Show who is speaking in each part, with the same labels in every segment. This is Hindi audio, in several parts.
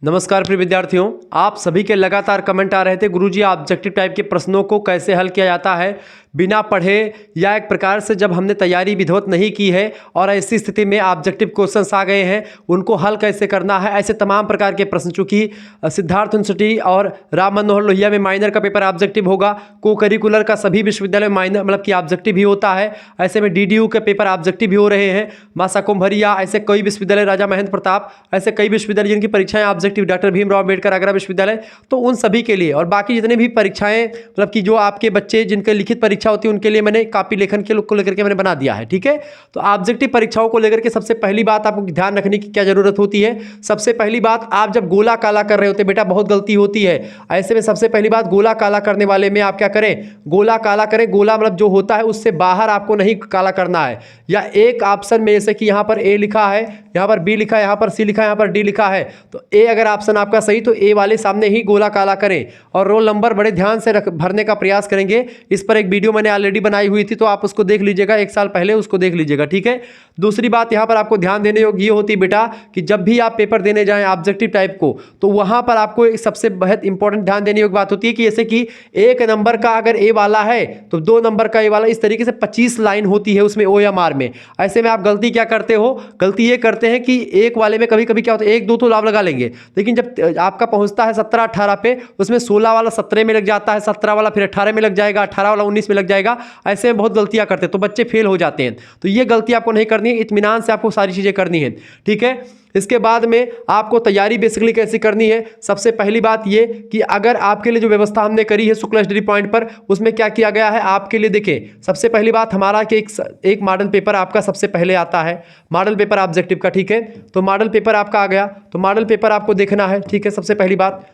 Speaker 1: नमस्कार प्रिय विद्यार्थियों, आप सभी के लगातार कमेंट आ रहे थे गुरुजी ऑब्जेक्टिव टाइप के प्रश्नों को कैसे हल किया जाता है बिना पढ़े या एक प्रकार से जब हमने तैयारी विधिवत नहीं की है और ऐसी स्थिति में ऑब्जेक्टिव क्वेश्चंस आ गए हैं उनको हल कैसे करना है। ऐसे तमाम प्रकार के प्रश्न, चूंकि सिद्धार्थ यूनिवर्सिटी और राम मनोहर लोहिया में माइनर का पेपर ऑब्जेक्टिव होगा, को करिकुलर का सभी विश्वविद्यालय में माइनर मतलब कि ऑब्जेक्टिव ही होता है। ऐसे में DDU के पेपर ऑब्जेक्टिव भी हो रहे हैं, मासा कुंभरिया, ऐसे कई विश्वविद्यालय, राजा महेंद्र प्रताप, ऐसे कई विश्वविद्यालय जिनकी परीक्षाएं ऑब्जेक्टिव, डॉक्टर भीमराव अम्बेडकर आगरा विश्वविद्यालय, तो उन सभी के लिए और बाकी जितने भी परीक्षाएं मतलब कि जो आपके बच्चे जिनके लिखित परीक्षा होती है उनके लिए मैंने कॉपी लेखन के को लेकर के मैंने बना दिया है। ठीक है, तो ऑब्जेक्टिव परीक्षाओं को लेकर के सबसे पहली बात आपको ध्यान रखने की क्या जरूरत होती है। सबसे पहली बात, आप जब गोला काला कर रहे होते बेटा बहुत गलती होती है। ऐसे में सबसे पहली बात, गोला काला करने वाले में आप क्या करें, गोला काला करें। गोला मतलब जो होता है उससे बाहर आपको नहीं काला करना है, या एक ऑप्शन में जैसे कि यहाँ पर A लिखा है, यहाँ पर B लिखा है, यहाँ पर C लिखा है, यहाँ पर D लिखा है, तो A अगर ऑप्शन आपका सही तो A वाले सामने ही गोला काला करें और रोल नंबर बड़े ध्यान से भरने का प्रयास करेंगे। इस पर एक वीडियो मैंने ऑलरेडी बनाई हुई थी, तो आप उसको देख लीजिएगा, 1 साल पहले उसको देख लीजिएगा। ठीक है, दूसरी बात यहाँ पर आपको ध्यान देने योग्य ये होती है बेटा कि जब भी आप पेपर देने जाएं ऑब्जेक्टिव टाइप को, तो वहां पर आपको एक सबसे बहुत इंपॉर्टेंट ध्यान देने योग्य बात होती है कि जैसे कि 1 नंबर का अगर A वाला है तो 2 नंबर का A वाला, इस तरीके से 25 लाइन होती है उसमें OMR में। ऐसे में आप गलती क्या करते हो, गलती ये करते हैं कि एक वाले में कभी कभी क्या होता है 1 2 तो लाभ लगा लेंगे, लेकिन जब आपका पहुंचता है 17 18 पे, उसमें 16 वाला 17 में लग जाता है, 17 वाला फिर 18 में लग जाएगा, 18 वाला 19 में लग जाएगा। ऐसे में बहुत गलतियां करते हैं तो बच्चे फेल हो जाते हैं। तो ये गलती आपको नहीं करनी है, इत्मीनान से आपको सारी चीजें करनी है। ठीक है, इसके बाद में आपको तैयारी बेसिकली कैसी करनी है। सबसे पहली बात ये कि अगर आपके लिए जो व्यवस्था हमने करी है शुक्ला स्टडी पॉइंट पर, उसमें क्या किया गया है आपके लिए, देखें सबसे पहली बात हमारा कि एक मॉडल पेपर आपका सबसे पहले आता है, मॉडल पेपर ऑब्जेक्टिव का। ठीक है, तो मॉडल पेपर आपका आ गया, तो मॉडल पेपर आपको देखना है। ठीक है, सबसे पहली बात।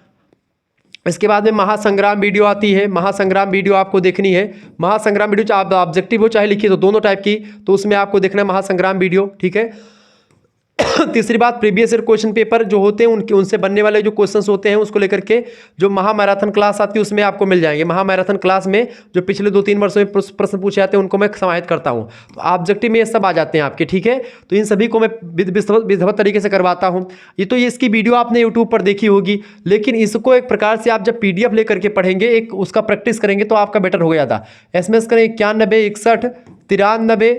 Speaker 1: इसके बाद में महासंग्राम वीडियो आती है, महासंग्राम वीडियो आपको देखनी है। महासंग्राम वीडियो चाहे आप ऑब्जेक्टिव हो चाहे लिखिए, तो दोनों टाइप की, तो उसमें आपको देखना है महासंग्राम वीडियो। ठीक है, तीसरी बात, प्रीवियस ईयर क्वेश्चन पेपर जो होते हैं उनसे बनने वाले जो क्वेश्चंस होते हैं उसको लेकर के जो महामैराथन क्लास आती है उसमें आपको मिल जाएंगे। महामैराथन क्लास में जो पिछले 2-3 वर्षों में प्रश्न पूछे जाते हैं उनको मैं समाहित करता हूं, तो ऑब्जेक्टिव में ये सब आ जाते हैं आपके। ठीक है, तो इन सभी को मैं विधिवत तरीके से करवाता हूं। ये इसकी वीडियो आपने यूट्यूब पर देखी होगी, लेकिन इसको एक प्रकार से आप जब PDF लेकर के पढ़ेंगे, एक उसका प्रैक्टिस करेंगे तो आपका बेटर हो जाता। SMS करें 91 61 93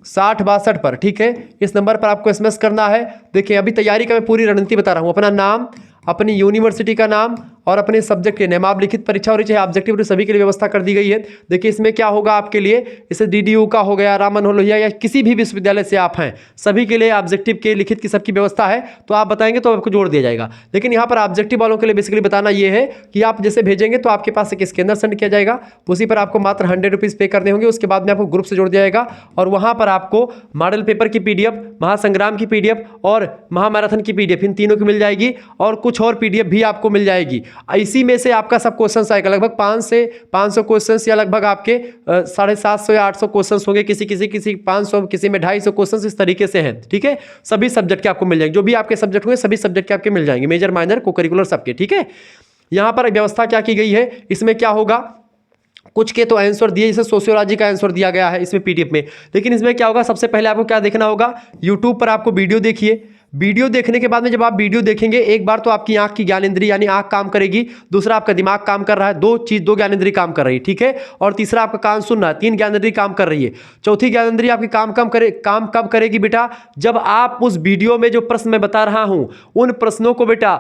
Speaker 1: 60 62 पर। ठीक है, इस नंबर पर आपको SMS करना है। देखिए अभी तैयारी का मैं पूरी रणनीति बता रहा हूँ, अपना नाम, अपनी यूनिवर्सिटी का नाम और अपने सब्जेक्ट के नाम, आप लिखित परीक्षा हो रही चाहे ऑब्जेक्टिव, सभी के लिए व्यवस्था कर दी गई है। देखिए इसमें क्या होगा आपके लिए, इसे DDU का हो गया, राम मनोहर लोहिया या किसी भी विश्वविद्यालय से आप हैं, सभी के लिए ऑब्जेक्टिव के लिखित की सबकी व्यवस्था है। तो आप बताएंगे तो आपको जोड़ दिया जाएगा। लेकिन यहाँ पर ऑब्जेक्टिव वालों के लिए बेसिकली बताना ये है कि आप जैसे भेजेंगे तो आपके पास एक स्कैनर सेंड किया जाएगा, उसी पर आपको मात्र 100 रुपीज़ पे करने होंगे। उसके बाद में आपको ग्रुप से जोड़ दिया जाएगा और वहाँ पर आपको मॉडल पेपर की PDF, महासंग्राम की PDF और महामैराथन की PDF, इन तीनों की मिल जाएगी और कुछ और PDF भी आपको मिल जाएगी। इसी में से आपका सब क्वेश्चन आएगा, लगभग 5 से 500 क्वेश्चन या लगभग आपके 750 या 800 क्वेश्चन होंगे, किसी 500, किसी में 250 क्वेश्चन, इस तरीके से हैं। ठीक है, सभी सब्जेक्ट के आपको मिल जाएंगे, जो भी आपके सब्जेक्ट होंगे सभी सब्जेक्ट के आपके मिल जाएंगे, मेजर माइनर को करिकुलर सबके। ठीक है, यहाँ पर व्यवस्था क्या की गई है, इसमें क्या होगा, कुछ के तो आंसर दिए, जैसे सोशियोलॉजी का आंसर दिया गया है इसमें PDF में, लेकिन इसमें क्या होगा, सबसे पहले आपको क्या देखना होगा, यूट्यूब पर आपको वीडियो देखिए। वीडियो देखने के बाद में जब आप वीडियो देखेंगे, एक बार तो आपकी आंख की ज्ञानेंद्रिय यानी आंख काम करेगी, दूसरा आपका दिमाग काम कर रहा है, दो ज्ञानेंद्रिय काम कर रही है। ठीक है, और तीसरा आपका कान सुन रहा है, 3 ज्ञानेंद्रिय काम कर रही है। चौथी ज्ञानेंद्रिय आपकी काम कब करेगी बेटा, जब आप उस वीडियो में जो प्रश्न मैं बता रहा हूं उन प्रश्नों को बेटा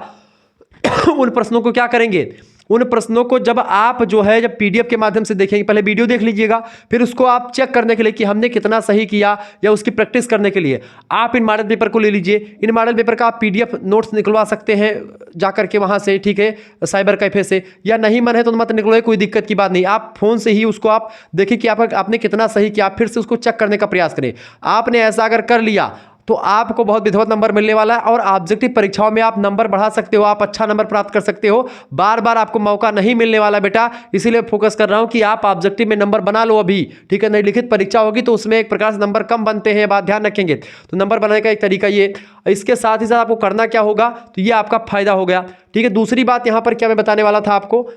Speaker 1: उन प्रश्नों को क्या करेंगे, उन प्रश्नों को जब आप जो है जब PDF के माध्यम से देखेंगे, पहले वीडियो देख लीजिएगा, फिर उसको आप चेक करने के लिए कि हमने कितना सही किया या उसकी प्रैक्टिस करने के लिए आप इन मॉडल पेपर को ले लीजिए। इन मॉडल पेपर का आप PDF नोट्स निकलवा सकते हैं जाकर के वहां से। ठीक है, साइबर कैफे से, या नहीं मन है तो मत निकलवाए, कोई दिक्कत की बात नहीं, आप फोन से ही उसको आप देखें कि आपने कितना सही किया, आप फिर से उसको चेक करने का प्रयास करें। आपने ऐसा अगर कर लिया तो आपको बहुत विधिवत नंबर मिलने वाला है और ऑब्जेक्टिव परीक्षाओं में आप नंबर बढ़ा सकते हो, आप अच्छा नंबर प्राप्त कर सकते हो। बार बार आपको मौका नहीं मिलने वाला बेटा, इसीलिए फोकस कर रहा हूं कि आप ऑब्जेक्टिव में नंबर बना लो अभी। ठीक है, नहीं लिखित परीक्षा होगी तो उसमें एक प्रकार से नंबर कम बनते हैं, बात ध्यान रखेंगे। तो नंबर बनाने का एक तरीका ये, इसके साथ ही साथ आपको करना क्या होगा, तो ये आपका फायदा हो गया। ठीक है, दूसरी बात यहां पर क्या मैं बताने वाला था आपको,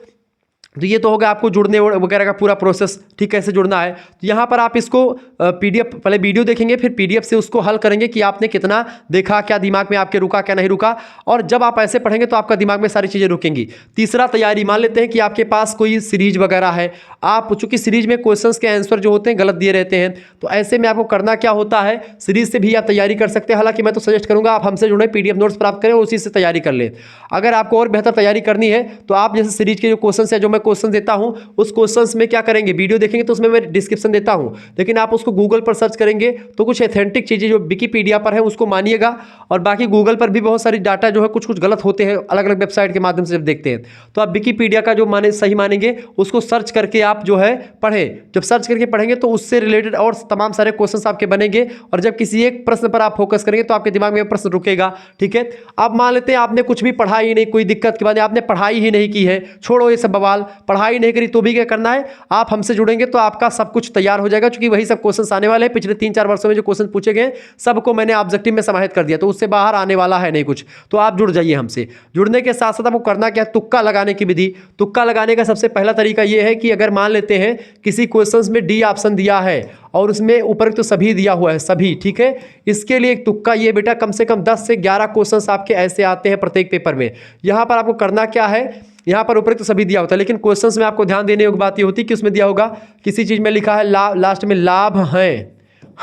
Speaker 1: तो ये तो होगा आपको जुड़ने वगैरह का पूरा प्रोसेस, ठीक कैसे जुड़ना है। तो यहाँ पर आप इसको पीडीएफ, पहले वीडियो देखेंगे फिर पीडीएफ से उसको हल करेंगे कि आपने कितना देखा, क्या दिमाग में आपके रुका, क्या नहीं रुका। और जब आप ऐसे पढ़ेंगे तो आपका दिमाग में सारी चीज़ें रुकेंगी। तीसरा तैयारी, मान लेते हैं कि आपके पास कोई सीरीज वगैरह है, आप चूंकि सीरीज में क्वेश्चंस के आंसर जो होते हैं गलत दिए रहते हैं, तो ऐसे में आपको करना क्या होता है, सीरीज से भी आप तैयारी कर सकते हैं। हालांकि मैं तो सजेस्ट करूंगा आप हमसे जुड़े, पीडीएफ नोट्स प्राप्त करें और उसी से तैयारी कर लें। अगर आपको और बेहतर तैयारी करनी है तो आप जैसे सीरीज के जो क्वेश्चन है, जो मैं क्वेश्चन देता हूं, उस क्वेश्चंस में क्या करेंगे, वीडियो देखेंगे तो उसमें मैं डिस्क्रिप्शन देता हूं, लेकिन आप उसको गूगल पर सर्च करेंगे तो कुछ ऑथेंटिक चीज़ें जो विकिपीडिया पर है उसको मानिएगा। और बाकी गूगल पर भी बहुत सारी डाटा जो है कुछ कुछ गलत होते हैं, अलग अलग वेबसाइट के माध्यम से जब देखते हैं, तो आप विकिपीडिया का जो माने सही मानेंगे उसको सर्च करके आप जो है पढ़ें। जब सर्च करके पढ़ेंगे तो उससे रिलेटेड और तमाम सारे क्वेश्चन आपके बनेंगे, और जब किसी एक प्रश्न पर आप फोकस करेंगे तो आपके दिमाग में प्रश्न रुकेगा। ठीक है, अब मान लेते हैं आपने कुछ भी पढ़ा ही नहीं, कोई दिक्कत की बात, आपने पढ़ाई ही नहीं की है, छोड़ो ये सब बवाल, पढ़ाई नहीं करी तो भी क्या करना है, आप हमसे जुड़ेंगे तो आपका सब कुछ तैयार हो जाएगा, क्योंकि वही सब क्वेश्चंस आने वाले हैं। पिछले 3-4 वर्षों में जो क्वेश्चन पूछे गए सबको मैंने ऑब्जेक्टिव में समाहित कर दिया, तो उससे बाहर आने वाला है नहीं कुछ। तो आप जुड़ जाइए हमसे। जुड़ने के साथ साथ आपको करना क्या है, तुक्का लगाने की विधि। तुक्का लगाने का सबसे पहला तरीका यह है कि अगर मान लेते हैं किसी क्वेश्चन में डी ऑप्शन दिया है और उसमें उपरोक्त तो सभी दिया हुआ है, सभी, ठीक है, इसके लिए एक तुक्का ये बेटा कम से कम 10 से 11 क्वेश्चंस आपके ऐसे आते हैं प्रत्येक पेपर में। यहाँ पर आपको करना क्या है, यहाँ पर उपरोक्त तो सभी दिया होता है, लेकिन क्वेश्चंस में आपको ध्यान देने योग्य बात ये होती है कि उसमें दिया होगा किसी चीज़ में लिखा है लास्ट में लाभ हैं,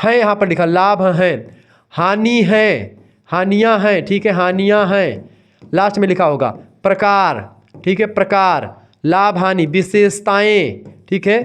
Speaker 1: यहाँ पर लिखा लाभ हैं, हानि है, हानियाँ हैं, ठीक है, हानियाँ हैं, लास्ट में लिखा होगा प्रकार, ठीक है, प्रकार, लाभ हानि, विशेषताएं, ठीक है,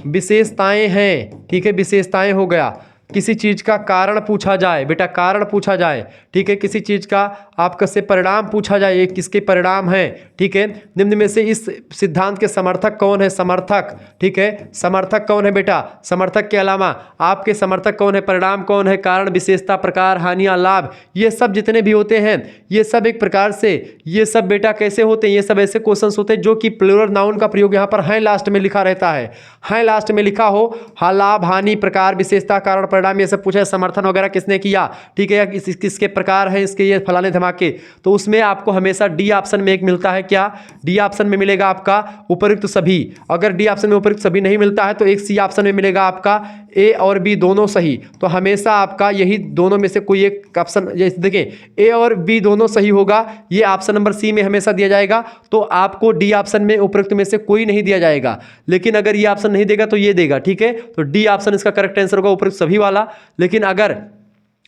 Speaker 1: विशेषताएं हैं, ठीक है, विशेषताएं हो गया। किसी चीज़ का कारण पूछा जाए बेटा, कारण पूछा जाए, ठीक है, किसी चीज़ का आपका से परिणाम पूछा जाए, ये किसके परिणाम है, ठीक है, निम्न में से इस सिद्धांत के समर्थक कौन है, समर्थक, ठीक है, समर्थक कौन है बेटा, समर्थक के अलावा आपके समर्थक कौन है, परिणाम कौन है, कारण, विशेषता, प्रकार, हानियाँ, लाभ, ये सब जितने भी होते हैं ये सब एक प्रकार से, ये सब बेटा कैसे होते हैं, ये सब ऐसे क्वेश्चन होते हैं जो कि प्लूरल नाउन का प्रयोग यहाँ पर है लास्ट में लिखा रहता है, लास्ट में लिखा हो, लाभ, हानि, प्रकार, विशेषता, कारण, परिणाम, ये सब पूछा है, समर्थन वगैरह किसने किया, ठीक है, या किसके प्रकार है, इसके ये फलाने धमाके, तो उसमें आपको हमेशा डी ऑप्शन में एक मिलता है, क्या, डी ऑप्शन में मिलेगा आपका उपयुक्त सभी। अगर डी ऑप्शन में उपयुक्त सभी नहीं मिलता है तो एक सी ऑप्शन में मिलेगा आपका ए और बी दोनों सही। तो हमेशा आपका यही दोनों में से कोई एक ऑप्शन, जैसे देखें ए और बी दोनों सही होगा, ये ऑप्शन नंबर सी में हमेशा दिया जाएगा, तो आपको डी ऑप्शन में उपयुक्त में से कोई नहीं दिया जाएगा। लेकिन अगर ये ऑप्शन नहीं देगा तो ये देगा, ठीक है, तो डी ऑप्शन इसका करेक्ट आंसर होगा, उपयुक्त सभी वाला। लेकिन अगर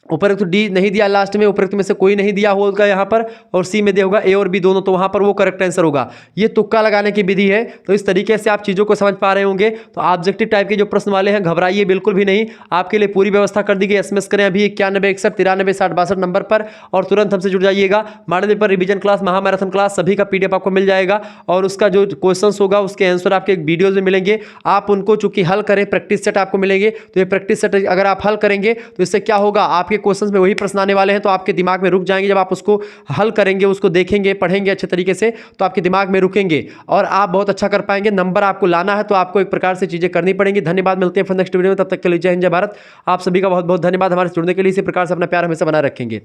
Speaker 1: उपरोक्त डी नहीं दिया, लास्ट में उपरोक्त में से कोई नहीं दिया होगा यहाँ पर, और सी में दिया होगा ए और बी दोनों, तो वहाँ पर वो करेक्ट आंसर होगा। ये तुक्का लगाने की विधि है। तो इस तरीके से आप चीज़ों को समझ पा रहे होंगे। तो ऑब्जेक्टिव टाइप के जो प्रश्न वाले हैं घबराइए बिल्कुल भी नहीं, आपके लिए पूरी व्यवस्था कर दी गई। SMS करें अभी 9161936062 नंबर पर और तुरंत हमसे जुड़ जाइएगा। मॉडल पेपर रिवीजन क्लास, महामैराथन क्लास सभी का PDF आपको मिल जाएगा, और उसका जो क्वेश्चन होगा उसके आंसर आपके वीडियोज में मिलेंगे। आप उनको चूंकि हल करें, प्रैक्टिस सेट आपको मिलेंगे। तो ये प्रैक्टिस सेट अगर आप हल करेंगे तो इससे क्या होगा, आपके क्वेश्चंस में वही प्रश्न आने वाले हैं, तो आपके दिमाग में रुक जाएंगे। जब आप उसको हल करेंगे, उसको देखेंगे, पढ़ेंगे अच्छे तरीके से, तो आपके दिमाग में रुकेंगे और आप बहुत अच्छा कर पाएंगे। नंबर आपको लाना है तो आपको एक प्रकार से चीजें करनी पड़ेंगी। धन्यवाद, मिलते हैं फिर नेक्स्ट वीडियो में, तब तक के लिए जय हिंद, जय भारत। आप सभी का बहुत बहुत धन्यवाद हमारे जुड़ने के लिए। इसी प्रकार से अपना प्यार हमेशा बनाए रखेंगे।